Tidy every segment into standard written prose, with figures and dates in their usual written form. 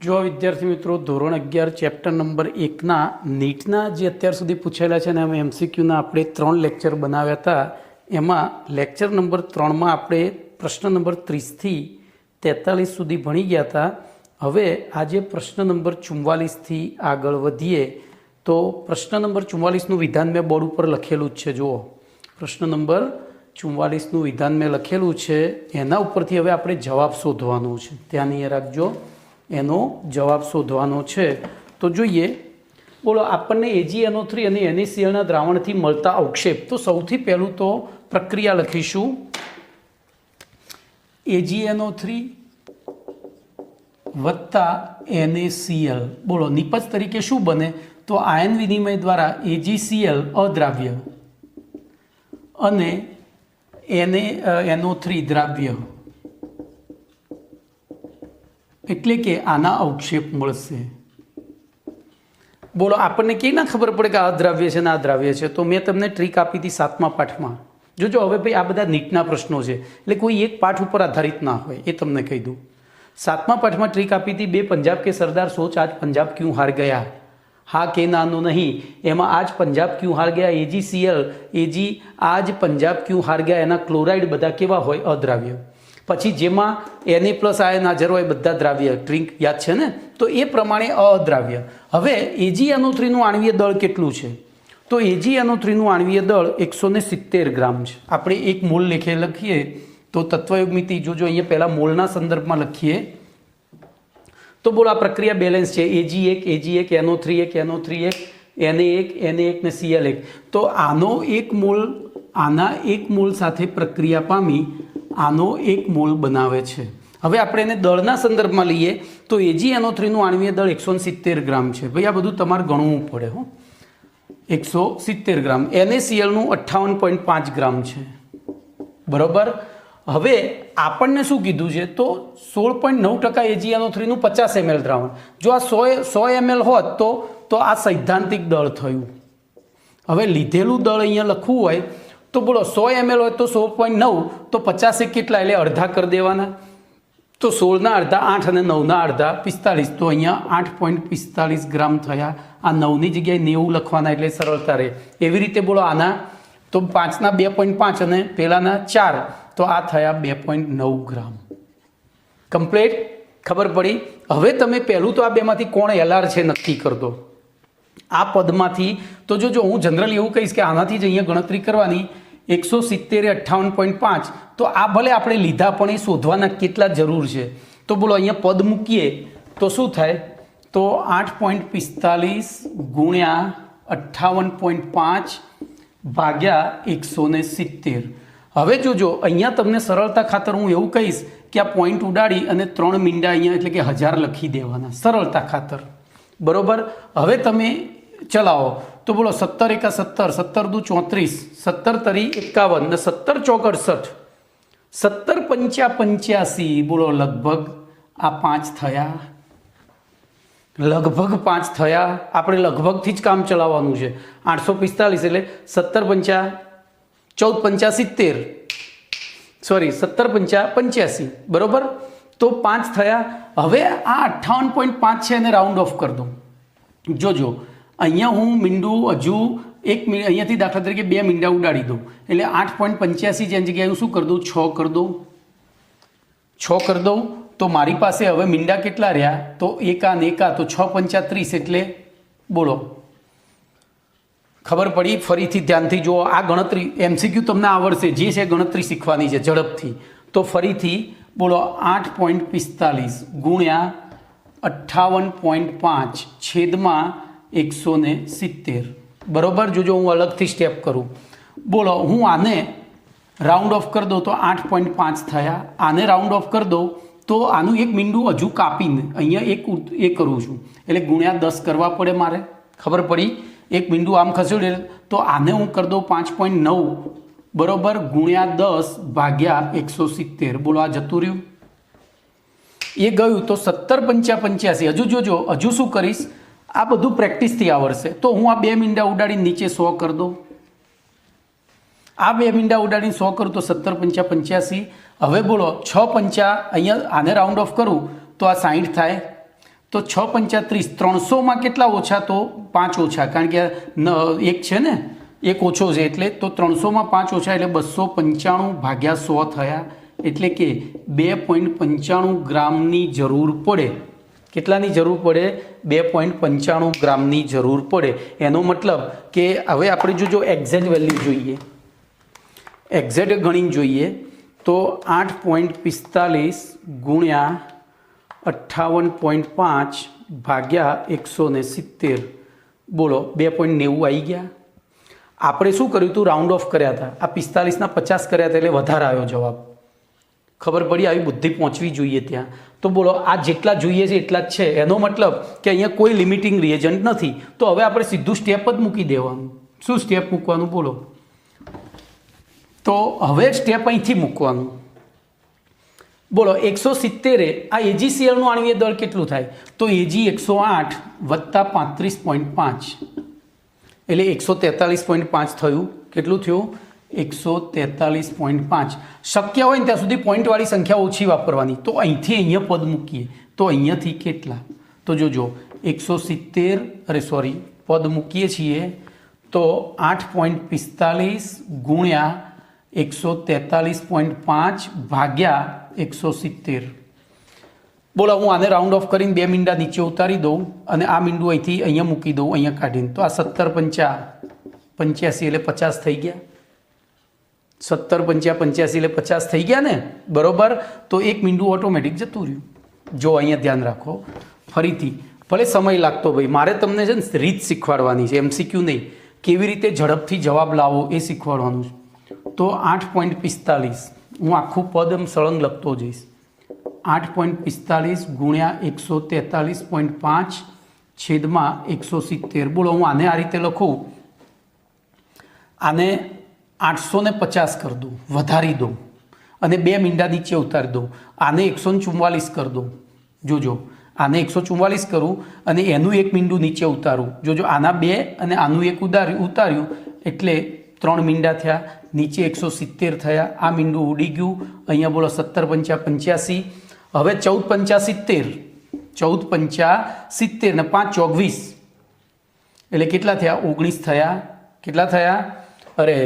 જો વિદ્યાર્થી મિત્રો ધોરણ 11 ચેપ્ટર નંબર 1ના નીટના જે અત્યાર સુધી પૂછેલા છે ને અમે એમસીક્યુના આપણે 3 લેક્ચર બનાવ્યા હતા એમાં લેક્ચર નંબર 3માં આપણે પ્રશ્ન નંબર 30 થી 43 સુધી ભણી ગયા હતા. હવે આજે પ્રશ્ન નંબર 44 થી આગળ વધીએ તો પ્રશ્ન નંબર 44નું વિધાન મેં બોર્ડ ઉપર લખેલું જ છે. જુઓ, પ્રશ્ન નંબર 44નું વિધાન મેં લખેલું છે, એના ઉપરથી હવે આપણે જવાબ શોધવાનો છે. ત્યાં નહીં રાખજો, એનો જવાબ શોધવાનો છે. તો જોઈએ, બોલો આપણને AgNO3 અને NaClના દ્રાવણથી મળતા અવક્ષેપ. તો સૌથી પહેલું તો પ્રક્રિયા લખીશું AgNO3 વત્તા NaCl. બોલો નિપજ તરીકે શું બને? તો આયન વિનિમય દ્વારા AgCl અદ્રાવ્ય અને NaNO3 દ્રાવ્ય, એટલે કે આના અવક્ષેપ મળશે. બોલો આપણને કેવી ના ખબર પડે કે આ દ્રાવ્ય છે ને આ દ્રાવ્ય છે? તો મેં તમને ટ્રીક આપી હતી 7મા પાઠમાં. જોજો હવે ભાઈ આ બધા નીટના પ્રશ્નો છે એટલે કોઈ એક પાઠ ઉપર આધારિત ના હોય, એ તમને કહી દઉં. 7મા પાઠમાં ટ્રીક આપી હતી, બે પંજાબ કે સરદાર સોચ આજ પંજાબ ક્યું હાર ગયા, હા કે નાનો નહીં. એમાં આજ પંજાબ ક્યું હાર ગયા, AgCl, આજ પંજાબ ક્યું હાર ગયા, એના ક્લોરાઇડ બધા કેવા હોય? અદ્રાવ્ય. પછી જેમાં Na પ્લસ આયન હાજર હોય બધા દ્રાવ્ય, ડ્રિંક યાદ છે ને? તો એ પ્રમાણે અદ્રાવ્ય. હવે AgNO3નું આણ્વીય દળ કેટલું છે? તો AgNO3નું આણ્વીય દળ 170 ગ્રામ છે. આપણે એક મોલ લખીએ તો તત્વયુગ્મિતિ જોજો, અહીંયા પહેલા મોલના સંદર્ભમાં લખીએ તો બોલો આ પ્રક્રિયા બેલેન્સ છે. Ag1 NO3 NO3 Na1 ને Cl1. તો આના એક મોલ સાથે પ્રક્રિયા પામી આનો એક મોલ બનાવે છે. હવે આપણે એને દળના સંદર્ભમાં લઈએ તો AgNO3નું આણ્વીય દળ 170 ગ્રામ છે. ભાઈ આ બધું તમારે ગણવું પડે હો. 170 ગ્રામ. NaClનું 58.5 ગ્રામ છે, બરોબર. હવે આપણને શું કીધું છે? તો 16.9% AgNO3નું 50 ml દ્રાવણ. જો આ 100 ml હોત તો આ સૈદ્ધાંતિક દળ થયું. હવે લીધેલું દળ અહીંયા લખવું હોય તો બોલો 100 ml હોય તો 16.9, તો 50 કેટલા? એટલે અડધા કરી દેવાના. તો 16ના અડધા 8 અને 9ના અડધા 45. તો અહીંયા 8.45 ગ્રામ થયા. આ 9ની જગ્યાએ 90 લખવાના એટલે સરળતા રહે. એવી રીતે બોલો આના તો 5ના 2.5 અને પેલાના 4, તો આ થયા 2.9 ગ્રામ. કમ્પ્લીટ? ખબર પડી? હવે તમે પહેલું તો આ બેમાંથી કોણ LR છે નક્કી કરી દો આ પદમાંથી. તો જો હું જનરલી એવું કહીશ કે આનાથી જ અહીંયા ગણતરી કરવાની. 170 58.5. તો આ ભલે આપણે લીધા પણ એ શોધવાના કેટલા જરૂર છે. તો બોલો અહીંયા પદ મૂકીએ તો શું થાય? તો 8.45 ગુણ્યા 58.5 ભાગ્યા 170. હવે જોજો અહીંયા તમને સરળતા ખાતર હું એવું કહીશ કે આ પોઈન્ટ ઉડાડી અને 3 મીંડા અહીંયા એટલે કે 1000 લખી દેવાના સરળતા ખાતર, બરોબર. હવે તમે ચલાવો તો બોલો 17 એકા 17, 17 દુ 34, 17 તરી 51 ને 17 ચોક 68, 17 પંચા 85. બોલો લગભગ આ 5 થયા, લગભગ 5 થયા. આપણે લગભગથી જ કામ ચલાવવાનું છે. 845 એટલે 17 પંચા 14 પંચા 70, સોરી 17 પંચા 85, બરોબર. તો 5 થયા. હવે આ 58.5 છે એને રાઉન્ડ ઓફ કરી દો. જોજો અહીંયા હું મીંડું હજુ અહીંયાથી દાખલા તરીકે 2 મીંડા ઉડાડી દઉં એટલે 8.85 જેની જગ્યાએ હું શું કરી દઉં? 6 કરી દઉં. 6 કરી દઉં તો મારી પાસે હવે મીંડા કેટલા રહ્યા? તો 1 અને 1 તો 6 પંચા 30. એટલે બોલો ખબર પડી? ફરીથી ધ્યાનથી જુઓ, આ ગણતરી MCQ તમને આવડશે, જે છે ગણતરી શીખવાની છે ઝડપથી. તો ફરીથી બોલો 8.45 ગુણ્યા 58.5 છેદમાં 170, બરોબર. જોજો હું અલગથી સ્ટેપ કરું. બોલો હું આને રાઉન્ડ ઓફ કરી દઉં તો 8.5 થયા. આને રાઉન્ડ ઓફ કરી દઉં તો આનું એક મીંડું હજુ કાપીને અહીંયા એ કરું છું એટલે ગુણ્યા 10 કરવા પડે મારે. ખબર પડી? એક મીંડું આમ ખસેડે તો આને હું કરી દઉં 5.9, બરોબર, ગુણ્યા 10 ભાગ્યા 170. બોલો આ જતું રહ્યું, એ ગયું. તો 17 પંચા 85. હજુ જોજો, હજુ શું કરીશ? આ બધું પ્રેક્ટિસથી આવડશે. તો હું આ 2 મીંડા ઉડાડીને નીચે 100 કરી દઉં. આ 2 મીંડા ઉડાડીને 100 કરું તો 17 પંચા 85. હવે બોલો 6 પંચા અહીંયા આને રાઉન્ડ ઓફ કરું તો આ 60 થાય. તો 6 પંચા 30, 300માં કેટલા ઓછા? તો 5 ઓછા, કારણ કે એક છે ને, એક ઓછો છે એટલે. તો 300માં 5 ઓછા એટલે 295 ભાગ્યા 100 થયા, એટલે કે 2.95 ગ્રામની જરૂર પડે. કેટલાની જરૂર પડે? 2.95 ગ્રામની જરૂર પડે. એનો મતલબ કે હવે આપણે જો એક્ઝેક્ટ વેલ્યુ જોઈએ, એક્ઝેક્ટ ગણીને જોઈએ તો 8.45 ગુણ્યા 58.5 ભાગ્યા 170, બોલો 2.90 આવી ગયા. આપણે શું કર્યું હતું? રાઉન્ડ ઓફ કર્યા હતા. આ 45ના 50 કર્યા હતા એટલે વધારે આવ્યો જવાબ. ખબર પડી? આવી બુદ્ધિ પહોંચવી જોઈએ ત્યાં. તો બોલો આ જેટલા જોઈએ છે એટલા જ છે. એનો મતલબ કે અહીંયા કોઈ લિમિટિંગ રિએજન્ટ નથી. તો હવે આપણે સીધું સ્ટેપ જ મૂકી દેવાનું. શું સ્ટેપ મૂકવાનું? બોલો. તો હવે સ્ટેપ અહીંથી મૂકવાનું. બોલો 170 આ AgClનું આણ્વીય દળ કેટલું થાય? તો Ag 108 વત્તા 35.5 એટલે 143.5 થયું. કેટલું થયું? 143.5. શક્ય હોય ને ત્યાં સુધી પોઈન્ટવાળી સંખ્યા ઓછી વાપરવાની. તો અહીંથી અહીંયા પદ મૂકીએ તો અહીંયાથી કેટલા? તો જોજો 170 પદ મૂકીએ છીએ તો 8.45 ગુણ્યા 143.5 ભાગ્યા 170. બોલો હું આને રાઉન્ડ ઓફ કરીને 2 મીંડા નીચે ઉતારી દઉં અને આ મીંડું અહીંથી અહીંયા મૂકી દઉં, અહીંયા કાઢીને. તો આ 17 પંચા 85 એટલે 50 થઈ ગયા. 17 પંચા 85 એટલે 50 થઈ ગયા ને, બરોબર. તો એક મીંડું ઓટોમેટિક જતું રહ્યું. જો અહીંયા ધ્યાન રાખો ફરીથી. ભલે સમય લાગતો ભાઈ, મારે તમને છે ને રીત શીખવાડવાની છે, MCQ નહીં. કેવી રીતે ઝડપથી જવાબ લાવો એ શીખવાડવાનું છે. તો 8.45 હું આખું પદ એમ સળંગ લખતો જઈશ. 8.45 ગુણ્યા 143.5 છેદમાં 170. બોલો હું આને આ રીતે લખું, આને 850 કરી દઉં, વધારી દઉં અને 2 મીંડા નીચે ઉતારી દઉં. આને 144 કરી દઉં. જોજો આને 144 કરું અને એનું એક મીંડું નીચે ઉતારું. જોજો આના 2 અને આનું એક ઉતાર્યું એટલે 3 મીંડા થયા. નીચે 170 થયા. આ મીંડું ઉડી ગયું. અહીંયા બોલો 17 પંચા 85. હવે 14 પંચા 70, 14 પંચા 70 ને 5 ચોક 20 એટલે કેટલા થયા? 19 થયા. કેટલા થયા? અરે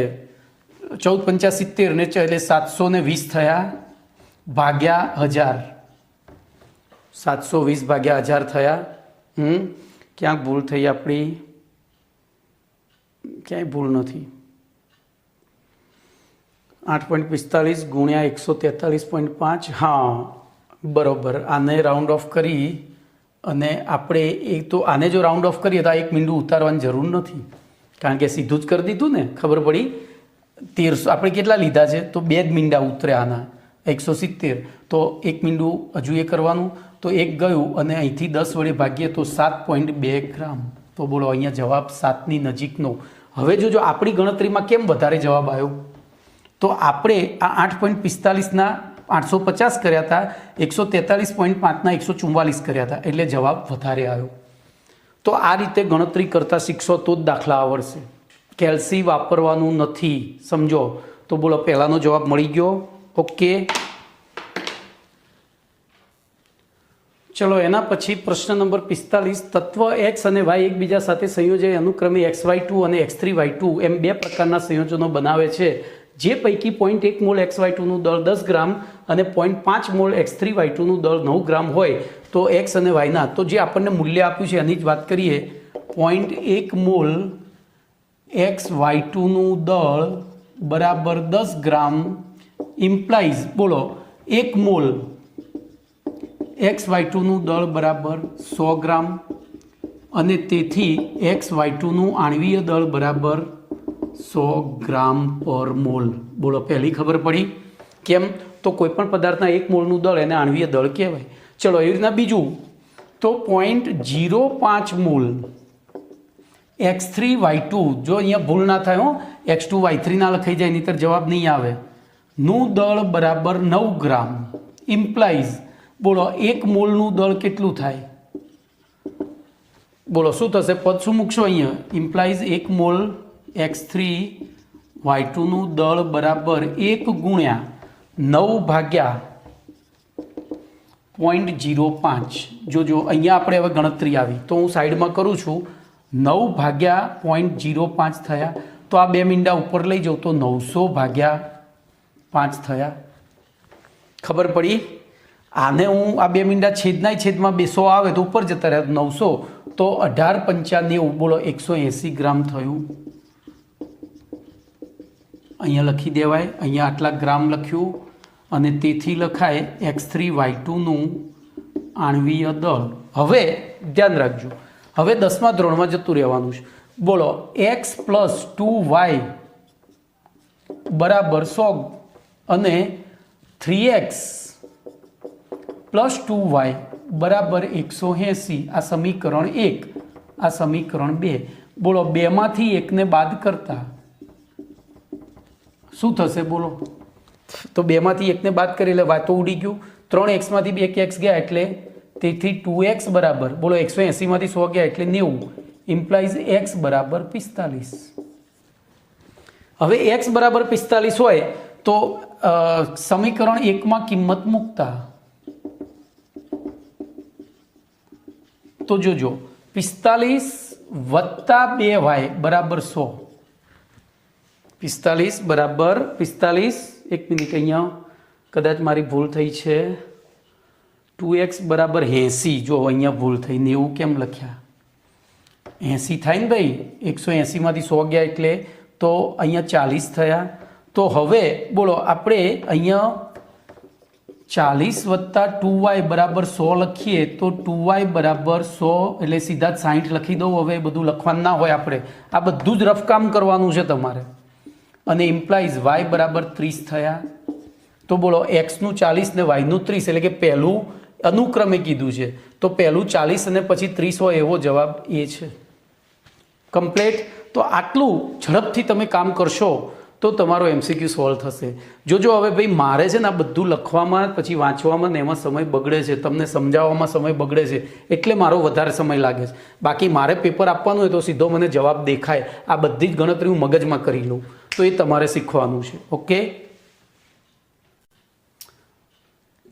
14 પંચા 70 ને એટલે 720 થયા ભાગ્યા 1000. 720 ભાગ્યા 1000 થયા. ક્યાંક ભૂલ થઈ આપણી? ક્યાંય ભૂલ નથી. 8.45 ગુણ્યા 143.5. હા બરોબર. આને રાઉન્ડ ઓફ કરી અને આપણે એ તો આને જો રાઉન્ડ ઓફ કરીએ તો આ એક મીંડું ઉતારવાની જરૂર નથી, કારણ કે સીધું જ કરી દીધું ને. ખબર પડી? 1300 આપણે કેટલા લીધા છે? તો 2 જ મીંડા ઉતર્યા આના 170. તો એક મીંડું હજુ એ કરવાનું. તો એક ગયું અને અહીંથી 10 વડે ભાગીએ તો 7.2 ગ્રામ. તો બોલો અહીંયા જવાબ 7ની નજીકનો. હવે જોજો આપણી ગણતરીમાં કેમ વધારે જવાબ આવ્યો? તો આપણે આ 8.45ના 850 કર્યા હતા, 143.5ના 144 કર્યા હતા, એટલે જવાબ વધારે આવ્યો. તો આ રીતે ગણતરી કરતા શીખશો તો જ દાખલા આવડશે. કેલ્સી વાપરવાનું નથી, સમજો. તો બોલો પહેલાનો જવાબ મળી ગયો. ઓકે, ચલો એના પછી પ્રશ્ન નંબર 45. તત્વ x અને y એકબીજા સાથે સંયોજે અનુક્રમે xy2 અને x3y2 એમ 2 પ્રકારના સંયોજનો બનાવે છે, જે પૈકી 0.1 મોલ xy2નું દળ 10 ગ્રામ અને 0.5 મોલ x3y2નું દળ 9 ગ્રામ હોય તો x અને yના, તો જે આપણને મૂલ્ય આપ્યું છે એની જ વાત કરીએ. 0.1 મોલ xy2નું દળ બરાબર 10 ગ્રામ ઇમ્પ્લાઇઝ, બોલો 1 મોલ xy2નું દળ બરાબર 100 ગ્રામ અને તેથી xy2નું આણ્વીય દળ બરાબર 100 ગ્રામ પર મોલ. બોલો પહેલી ખબર પડી. કેમ? તો કોઈપણ પદાર્થના 1 મોલનું દળ એને આણ્વીય દળ કહેવાય. ચલો એવી રીતના બીજું, તો 0.05 મોલ x3y2, જો અહીંયા ભૂલ ના થાય હો, x2y3 ના લખાઈ જાય નહીંતર જવાબ નહીં આવે, નું દળ બરાબર 9 ગ્રામ ઇમ્પ્લાઇઝ. બોલો 1 મોલનું દળ કેટલું થાય? બોલો શું થશે? પદ શું મૂકશો અહીંયા? ઇમ્પ્લાઇઝ 1 મોલ x3y2નું દળ બરાબર 1 ગુણ્યા 9 ભાગ્યા 0.05 જોજો અહીંયા આપણે હવે ગણતરી આવી તો હું સાઈડમાં કરું છું 9 ભાગ્યા 0.05 થયા તો આ બે મીંડા ઉપર લઈ જાઉં તો 900 ભાગ્યા 5 થયા ખબર પડી આને હું આ બે મીંડા છેદમાં 200 આવે તો ઉપર જતા રહ્યા 900 તો 18×5 બોલો 180 ગ્રામ થયું અહીંયા લખી દેવાય અહીંયા આટલા ગ્રામ લખ્યું અને તેથી લખાય x3y2 નું આણ્વીય દળ હવે ધ્યાન રાખજો હવે 10મા ધોરણમાં જતું રહેવાનું છે બોલો x + 2y બરાબર 100 અને 3x + 2y બરાબર 180 આ સમીકરણ 1 આ સમીકરણ 2 બોલો બેમાંથી એકને બાદ કરતા શું થશે બોલો તો બેમાંથી એકને બાદ કરી એટલે વાતો ઉડી ગયું 3x માંથી 2x ગયા એટલે તેથી 2x બરાબર બોલો 180 માંથી 100 ગયા એટલે 90 ઇમ્પ્લાઇઝ x બરાબર 45 હવે x બરાબર 45 હોય તો સમીકરણ 1 માં કિંમત મૂકતા તો જોજો 45 + 2y બરાબર 100 45 બરાબર 45 એક મિનિટ અહીંયા કદાચ મારી ભૂલ થઈ છે 2x બરાબર 80 જો અહીંયા ભૂલ થઈ 90 કેમ લખ્યા 80 થાય ને ભાઈ 180 માંથી 100 ગયા એટલે તો અહીંયા 40 થયા તો હવે બોલો આપણે અહીંયા 40 + 2y બરાબર 100 લખીએ તો 2y બરાબર 100 એટલે સીધા જ 60 લખી દઉં હવે બધું લખવાનું ના હોય આપણે આ બધું જ રફ કામ કરવાનું છે તમારે અને ઇમ્પ્લાઇઝ y બરાબર 30 થયા તો બોલો x નું 40 ને y નું 30 એટલે કે પહેલું અનુક્રમે કીધું છે તો પહેલું 40 અને પછી 30 હોય એવો જવાબ એ છે કમ્પ્લીટ તો આટલું ઝડપથી તમે કામ કરશો તો તમારો MCQ સોલ્વ થશે જોજો હવે ભાઈ મારે છે ને આ બધું લખવામાં પછી વાંચવામાં ને એમાં સમય બગડે છે તમને સમજાવવામાં સમય બગડે છે એટલે મારો વધારે સમય લાગે છે બાકી મારે પેપર આપવાનું હોય તો સીધો મને જવાબ દેખાય આ બધી જ ગણતરી હું મગજમાં કરી લઉં તો એ તમારે શીખવાનું છે ઓકે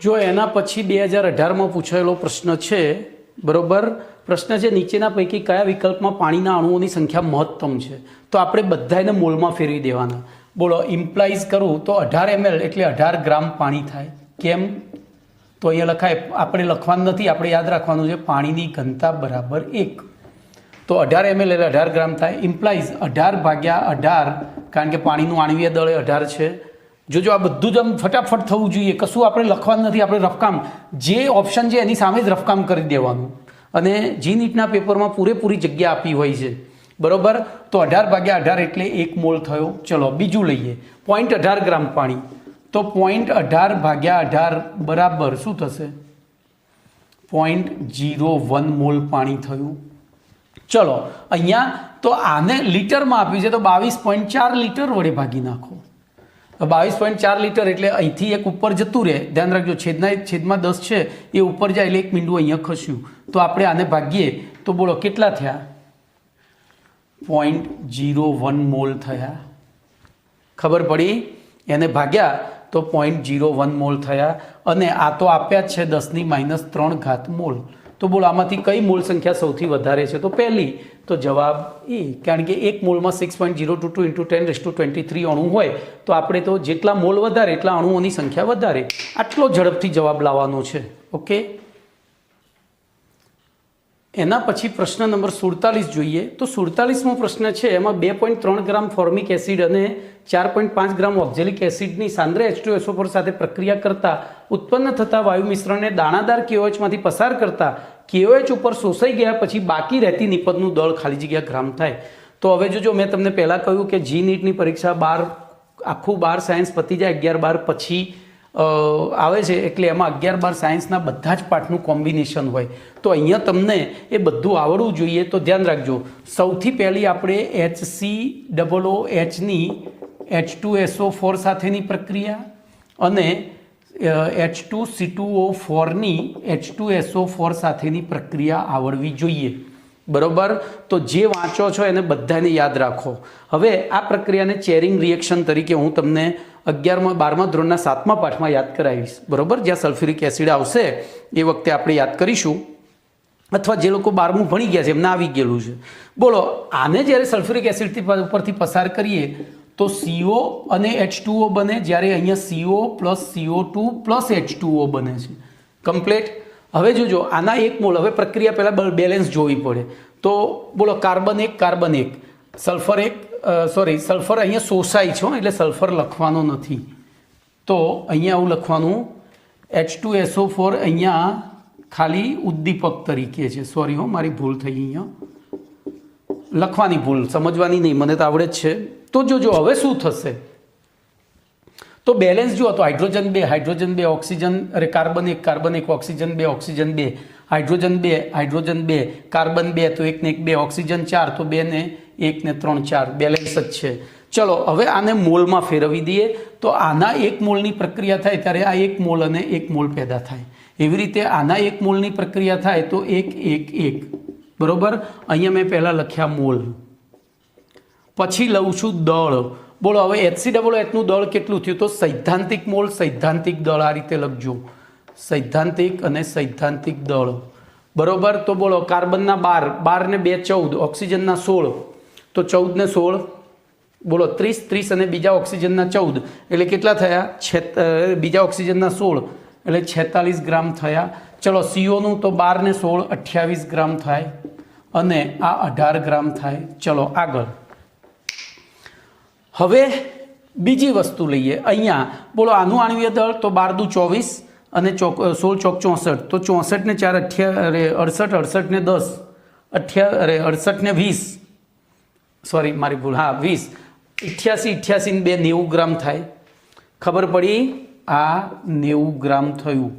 જો એના પછી 2018માં પૂછાયેલો પ્રશ્ન છે બરોબર પ્રશ્ન છે નીચેના પૈકી કયા વિકલ્પમાં પાણીના અણુઓની સંખ્યા મહત્તમ છે તો આપણે બધાને મોલમાં ફેરવી દેવાના બોલો ઇમ્પ્લાઇઝ કરું તો 18 ml એટલે 18 ગ્રામ પાણી થાય કેમ તો અહીંયા લખાય આપણે લખવાનું નથી આપણે યાદ રાખવાનું છે પાણીની ઘનતા બરાબર 1 તો 18 ml એટલે 18 ગ્રામ થાય ઇમ્પ્લાઇઝ 18/18 કારણ કે પાણીનું આણ્વીય દળ 18 છે જોજો આ બધું જ આમ ફટાફટ થવું જોઈએ કશું આપણે લખવાનું નથી આપણે રફકામ જે ઓપ્શન છે એની સામે જ રફકામ કરી દેવાનું અને જી નીટના પેપરમાં પૂરેપૂરી જગ્યા આપી હોય છે બરોબર તો 18/18 એટલે 1 મોલ થયો ચલો બીજું લઈએ 0.18 ગ્રામ પાણી તો 0.18/18 બરાબર શું થશે 0.01 મોલ પાણી થયું ચલો અહીંયા તો આને લીટરમાં આપ્યું છે તો 22.4 લીટર વડે ભાગી નાખો 22.4 લીટર એટલે અહીંથી એક ઉપર જતું રહે ધ્યાન રાખજો છેદમાં 10 છે એ ઉપર જાય એટલે એક મીંડું અહીંયા ખસ્યું તો આપણે આને ભાગીએ તો બોલો કેટલા થયા 0.01 મોલ થયા ખબર પડી એને ભાગ્યા તો 0.01 મોલ થયા અને આ તો આપ્યા જ છે 10⁻³ મોલ તો બોલો આમાંથી કઈ મોલ સંખ્યા સૌથી વધારે છે તો પહેલી તો જવાબ એ કારણ કે એક મોલમાં 6.022 × 10⁻23 અણુ હોય તો આપણે તો જેટલા મોલ વધારે એટલા અણુઓની સંખ્યા વધારે આટલો ઝડપથી જવાબ લાવવાનો છે ઓકે એના પછી પ્રશ્ન નંબર 47 જોઈએ તો 47મો પ્રશ્ન છે એમાં 2.3 ગ્રામ ફોર્મિક એસિડ અને 4.5 ગ્રામ ઓક્ઝેલિક એસિડની સાંદ્ર H2SO4 સાથે પ્રક્રિયા કરતા ઉત્પન્ન થતા વાયુ મિશ્રણને દાણાદાર KOH માંથી પસાર કરતા KOH ઉપર શોષાઈ ગયા પછી બાકી રહેતી નિપજનું દળ ખાલી જગ્યા ગ્રામ થાય તો હવે જોજો મેં તમને પહેલાં કહ્યું કે જી નીટની પરીક્ષા 12 આખું 12 સાયન્સ પતી જાય 11-12 પછી આવે છે એટલે એમાં 11-12 સાયન્સના બધા જ પાઠનું કોમ્બિનેશન હોય તો અહીંયા તમને એ બધું આવડવું જોઈએ તો ધ્યાન રાખજો સૌથી પહેલી આપણે HCOOHની H2SO4 સાથેની પ્રક્રિયા અને H2C2O4ની H2SO4 સાથેની પ્રક્રિયા આવડવી જોઈએ બરોબર તો જે વાંચો છો એને બધાને યાદ રાખો હવે આ પ્રક્રિયાને ચેરિંગ રિએક્શન તરીકે હું તમને 11મા 12મા ધોરણના 7મા પાઠમાં યાદ કરાવીશ, બરોબર? જ્યાં સલ્ફ્યુરિક એસિડ આવશે એ વખતે આપણે યાદ કરીશું, અથવા જે લોકો 12મું ભણી ગયા છે એમને આવી ગયેલું છે. બોલો, આને જ્યારે સલ્ફ્યુરિક એસિડથી ઉપરથી પસાર કરીએ તો CO અને H2O બને, જ્યારે અહીંયા CO plus CO2 plus H2O બને છે. કમ્પ્લીટ. હવે જોજો, આના 1 મોલ, હવે પ્રક્રિયા પહેલાં બેલેન્સ જોવી પડે. તો બોલો, કાર્બન 1 કાર્બન 1, સલ્ફર 1 સલ્ફર અહીંયા શોષાય છે, એટલે સલ્ફર લખવાનો નથી. તો અહીંયા આવું લખવાનું H2SO4 અહીંયા ખાલી ઉદ્દીપક તરીકે છે. સોરી હો, મારી ભૂલ થઈ અહીંયા, લખવાની ભૂલ, સમજવાની નહીં, મને તો આવડે જ છે. તો જોજો હવે શું થશે, તો બેલેન્સ જુઓ તો hydrogen 2 oxygen, carbon 1 carbon 1, oxygen 2 oxygen 2, hydrogen 2 hydrogen 2, carbon 2 તો 1 ને 1 2, ઓક્સિજન 4 તો 2 ને 1 ને 3 4, બેલેન્સ જ છે. ચલો હવે આને મોલમાં ફેરવી દઈએ તો આના 1 મોલની પ્રક્રિયા થાય ત્યારે આ 1 મોલ અને 1 મોલ પેદા થાય. એવી રીતે આના 1 મોલની પ્રક્રિયા થાય તો 1 1 1, બરોબર? અહીંયા મેં પહેલાં લખ્યા મોલ, પછી લઉં છું દળ. બોલો હવે HCOOHનું દળ કેટલું થયું, તો સૈદ્ધાંતિક મોલ સૈદ્ધાંતિક દળ આ રીતે લખજો, સૈદ્ધાંતિક અને સૈદ્ધાંતિક દળ, બરોબર? તો બોલો, કાર્બનના 12 ને 2 14, ઓક્સિજનના 16, તો 14 ને 16 બોલો 30 અને બીજા ઓક્સિજનના 14 એટલે કેટલા થયા, બીજા ઓક્સિજનના 16 એટલે 46 ગ્રામ થયા. ચલો COનું તો 12 ને 16 28 ગ્રામ થાય અને આ 18 ગ્રામ થાય. ચલો આગળ. હવે બીજી વસ્તુ લઈએ. અહીંયા બોલો આનું આણ્વીય દળ તો 12 દુ 24 અને 16 ચોક 64, તો 64 ને 4 68, 68 ને 10 68 ને 20, સોરી મારી ભૂલ, હા 20, 88 ને 2 90 ગ્રામ થાય. ખબર પડી? આ 90 ગ્રામ થયું.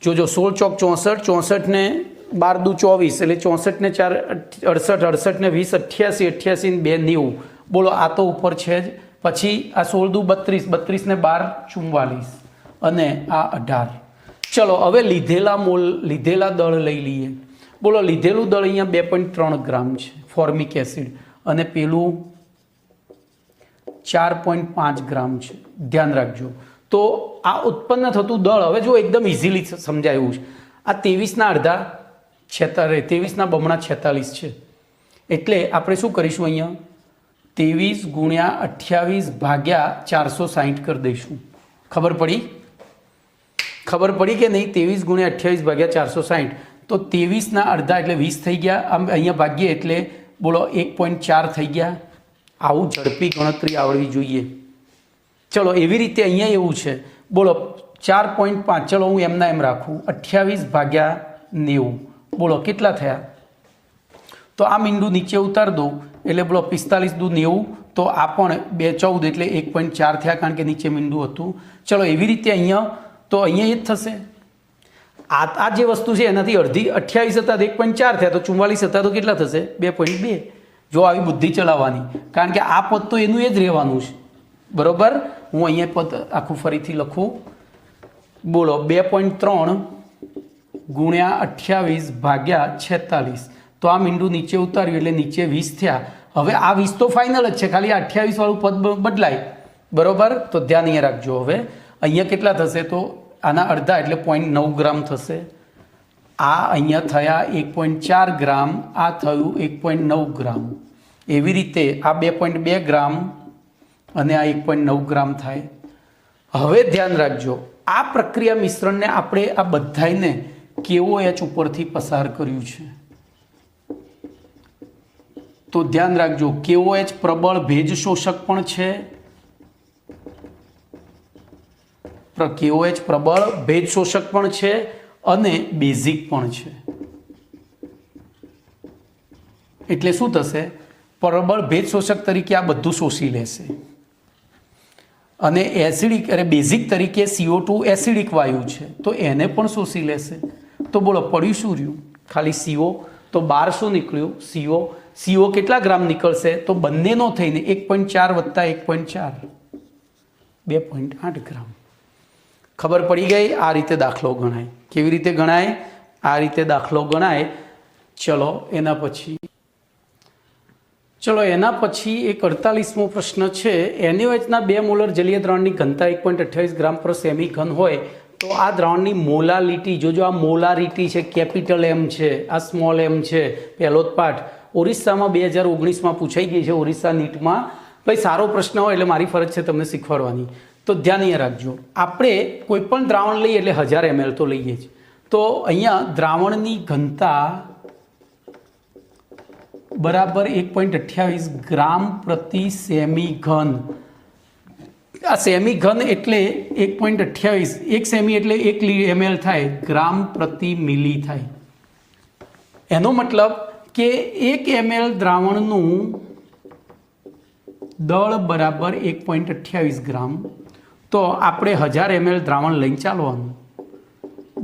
જોજો 16 ચોક 64, 64 ને 12 દુ 24 એટલે 64 ને 4 68, 68 ને 20 88, 88 ને 2 90. બોલો આ તો ઉપર છે જ. પછી આ 16 દુ 32, 32 ને 12 44 અને આ 18. ચલો હવે લીધેલા દળ લઈ લઈએ. બોલો લીધેલું દળ અહીંયા 2.3 ગ્રામ છે ફોર્મિક એસિડ અને પેલું 4.5 ગ્રામ છે. ધ્યાન રાખજો. તો આ ઉત્પન્ન થતું દળ હવે જો એકદમ ઇઝીલી સમજાયું છે. આ 23ના અડધા 23ના બમણા 46 છે. એટલે આપણે શું કરીશું, અહીંયા 23 ગુણ્યા 28 ભાગ્યા 460 કરી દઈશું. ખબર પડી કે નહીં? 23 ગુણ્યા 28 ભાગ્યા 460, તો 23ના અડધા એટલે 20 થઈ ગયા. આમ અહીંયા ભાગ્યે એટલે બોલો 1.4 થઈ ગયા. આવું ઝડપી ગણતરી આવડવી જોઈએ. ચલો એવી રીતે અહીંયા એવું છે. બોલો 4.5, ચલો હું એમના એમ રાખું, 28 ભાગ્યા 90, બોલો કેટલા થયા? તો આ મીંડું નીચે ઉતાર દઉં એટલે બોલો 45 દુ 90, તો આ પણ 2 14 એટલે 1.4 થયા, કારણ કે નીચે મીંડું હતું. ચલો એવી રીતે અહીંયા તો અહીંયા એ જ થશે. આ જે વસ્તુ છે એનાથી અડધી 28 હતા તો 1.4 થયા, તો 44 હતા તો કેટલા થશે? 2.2. જો આવી બુદ્ધિ ચલાવવાની, કારણ કે આ પદ તો એનું એ જ રહેવાનું છે, બરોબર? હું અહીંયા પદ આખું ફરીથી લખું. બોલો 2.3 ગુણ્યા 28 ભાગ્યા 46, તો આ મીંડું નીચે ઉતાર્યું એટલે નીચે 20 થયા. હવે આ 20 તો ફાઇનલ જ છે, ખાલી 28 વાળું પદ બદલાય, બરોબર? તો ધ્યાન અહીંયા રાખજો. હવે અહીંયા કેટલા થશે? તો આના અડધા એટલે 0.9 ગ્રામ થશે. આ અહીંયા થયા 1.4 ગ્રામ, આ થયું 1.9 ગ્રામ. એવી રીતે આ 2.2 ગ્રામ અને આ 1.9 ગ્રામ થાય. હવે ધ્યાન રાખજો, આ પ્રક્રિયા મિશ્રણને આપણે આ બધાને KOH ઉપરથી પસાર કર્યું છે. તો ધ્યાન રાખજો, KOH પ્રબળ ભેજ શોષક પણ છે. KOH પ્રબળ ભેજ શોષક પણ છે અને બેઝિક પણ છે. એટલે શું થશે? પ્રબળ ભેજ શોષક તરીકે આ બધું શોષી લેશે અને એસિડિક બેઝિક તરીકે CO2 એસિડિક વાયુ છે તો એને પણ શોષી લેશે. તો બોલો પડ્યું શું રહ્યું? ખાલી CO. તો 12 શું નીકળ્યું? CO કેટલા ગ્રામ નીકળશે? તો બંનેનો થઈને 1.4 વત્તા 1.4 2.8 ગ્રામ. ખબર પડી ગઈ? આ રીતે દાખલો ગણાય. કેવી રીતે ગણાય? આ રીતે દાખલો ગણાય. ચલો એના પછી ચલો એના પછી એક 48મો પ્રશ્ન છે, NaOHના 2 મોલર જલીય દ્રાવણની ઘનતા 1.28 ગ્રામ પર સેમી ઘન હોય તો આ દ્રાવણની મોલાલિટી, જોજો આ મોલારિટી છે, કેપિટલ M છે, આ સ્મોલ m છે, પહેલો જ પાઠ ઓરિસ્સામાં 2019માં પૂછાઈ ગઈ છે, ઓરિસ્સા નીટમાં. ભાઈ સારો પ્રશ્ન હોય એટલે મારી ફરજ છે તમને શીખવાડવાની, તો ધ્યાન અહીંયા રાખજો. આપણે કોઈ પણ દ્રાવણ લઈએ એટલે 1000 ml તો લઈએ જ. તો અહીંયા દ્રાવણની ઘનતા બરાબર 1.28 ગ્રામ પ્રતિ સેમી ઘન. આ સેમી ઘન એટલે 1.28, 1 સેમી એટલે 1 ml થાય, ગ્રામ પ્રતિ મિલી થાય. એનો મતલબ કે 1 ml દ્રાવણનું દળ બરાબર 1.28 ગ્રામ. તો આપણે 1000 ml દ્રાવણ લઈને ચાલવાનું.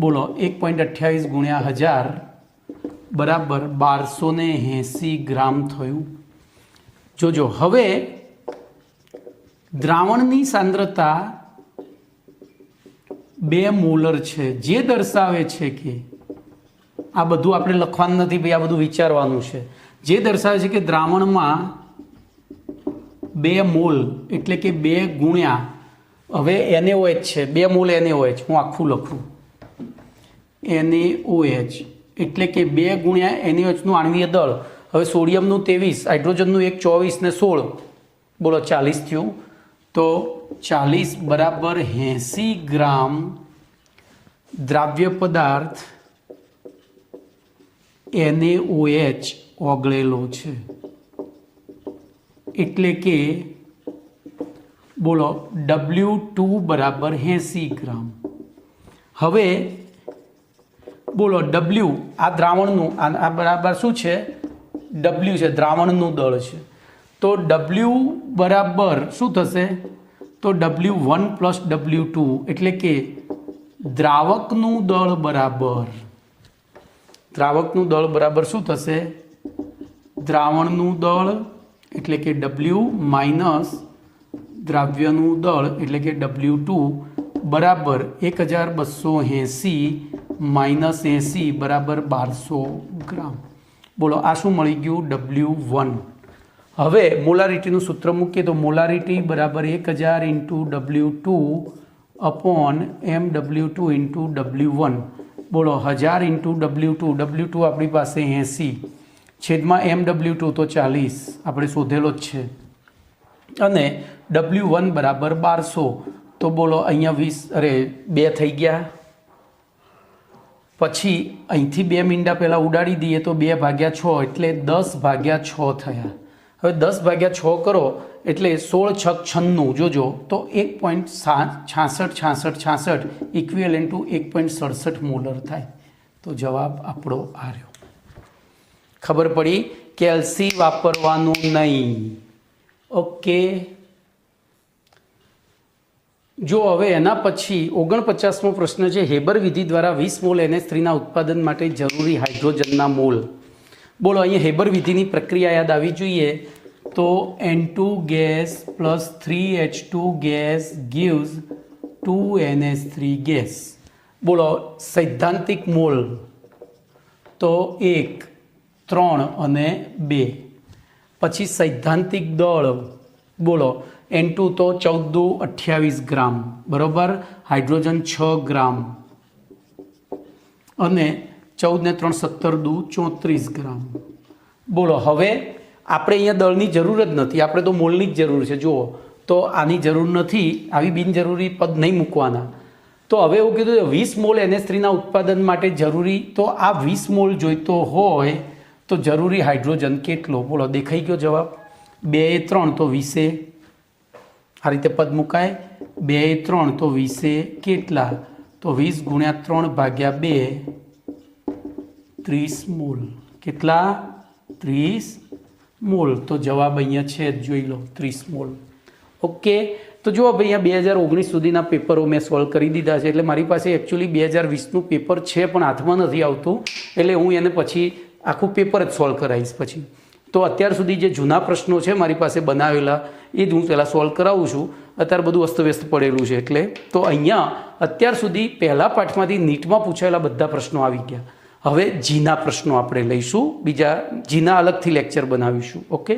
બોલો 1.28 ગુણ્યા 1000 બરાબર 1280 ગ્રામ થયું. જોજો હવે દ્રાવણની સાંદ્રતા 2 મોલર છે, જે દર્શાવે છે કે આ બધું આપણે લખવાનું નથી ભાઈ, આ બધું વિચારવાનું છે. જે દર્શાવે છે કે દ્રાવણમાં 2 મોલ એટલે કે 2 ગુણ્યા, હવે NaOH છે, 2 મોલ NaOH, હું આખું લખું, NaOH એટલે કે 2 ગુણ્યા NaOHનું આણ્વીય દળ. હવે સોડિયમનું 23, હાઇડ્રોજનનું 1 24 ને 16, બોલો 40 થયું. તો 40 બરાબર 80 ગ્રામ દ્રાવ્ય પદાર્થ NaOH ઓગળેલો છે. એટલે કે બોલો W2 બરાબર 80 ગ્રામ. હવે બોલો W આ દ્રાવણનું, આ બરાબર શું છે? W છે, દ્રાવણનું દળ છે. તો W બરાબર શું થશે? તો W1 પ્લસ W2 એટલે કે દ્રાવકનું દળ બરાબર શું થશે? દ્રાવણનું દળ એટલે કે W માઇનસ દ્રાવ્યનું દળ એટલે કે W2 બરાબર 1280 માઇનસ 80 બરાબર 1200 ગ્રામ. બોલો આ શું મળી ગયું? W1. હવે મોલારિટીનું સૂત્ર મૂકીએ તો મોલારિટી બરાબર 1000 into W2 upon MW2 into W1. બોલો 1000 ઇન્ટુ W2 આપણી પાસે 80 છેદમાં MW2 તો 40 આપણે શોધેલો જ છે, અને W1 બરાબર 1200. તો બોલો અહીંયા 2 થઈ ગયા. પછી અહીંથી 2 મીંડા પહેલાં ઉડાડી દઈએ તો 2/6 એટલે 10/6 થયા. હવે 10/6 કરો એટલે 16 છક 96, જોજો તો 1.66 ઇક્વિવેલન્ટ ટુ 1.67 મોલર થાય. તો જવાબ આપણો આ રહ્યો. ખબર પડી? કેલ્સી વાપરવાનું નહીં. ઓકે. જો હવે એના પછી 49મો પ્રશ્ન છે, હેબર વિધિ દ્વારા 20 મોલ NH3ના ઉત્પાદન માટે જરૂરી હાઇડ્રોજનના મોલ. બોલો અહીંયા હેબર વિધિની પ્રક્રિયા યાદ આવી જોઈએ. તો N2 gas plus 3H2 gas gives 2NH3 gas. બોલો સૈદ્ધાંતિક મોલ તો 1, 3 અને 2. પછી સૈદ્ધાંતિક દળ બોલો N2 તો 14-28 ગ્રામ બરાબર, હાઇડ્રોજન 6 ગ્રામ અને 14 ને 3 17-34 ગ્રામ. બોલો હવે આપણે અહીંયા દળની જરૂર જ નથી, આપણે તો મોલની જ જરૂર છે. જુઓ તો આની જરૂર નથી, આવી બિનજરૂરી પદ નહીં મૂકવાના. તો હવે એવું કીધું 20 મોલ NH3ના ઉત્પાદન માટે જરૂરી, તો આ 20 મોલ જોઈતો હોય તો જરૂરી હાઇડ્રોજન કેટલો? બોલો દેખાઈ ગયો જવાબ. 2 3 તો 20, આ રીતે પદ મુકાય. 2 3 તો 20 કેટલા? તો 20 ગુણ્યા 3/2 30 મોલ. કેટલા? 30 મોલ. તો જવાબ અહીંયા છે, જોઈ લો 30 મોલ. ઓકે. તો જુઓ ભાઈ અહીંયા 2019 સુધીના પેપરો મેં સોલ્વ કરી દીધા છે. એટલે મારી પાસે એકચ્યુઅલી 2020નું પેપર છે પણ હાથમાં નથી આવતું, એટલે હું એને પછી આખું પેપર જ સોલ્વ કરાવીશ પછી. તો અત્યાર સુધી જે જૂના પ્રશ્નો છે મારી પાસે બનાવેલા એ જ હું પહેલાં સોલ્વ કરાવું છું. અત્યારે બધું અસ્તવ્યસ્ત પડેલું છે એટલે. તો અહીંયા અત્યાર સુધી પહેલા પાઠમાંથી નીટમાં પૂછાયેલા બધા પ્રશ્નો આવી ગયા. હવે જીના પ્રશ્નો આપણે લઈશું, બીજા જીના અલગથી લેક્ચર બનાવીશું. ઓકે.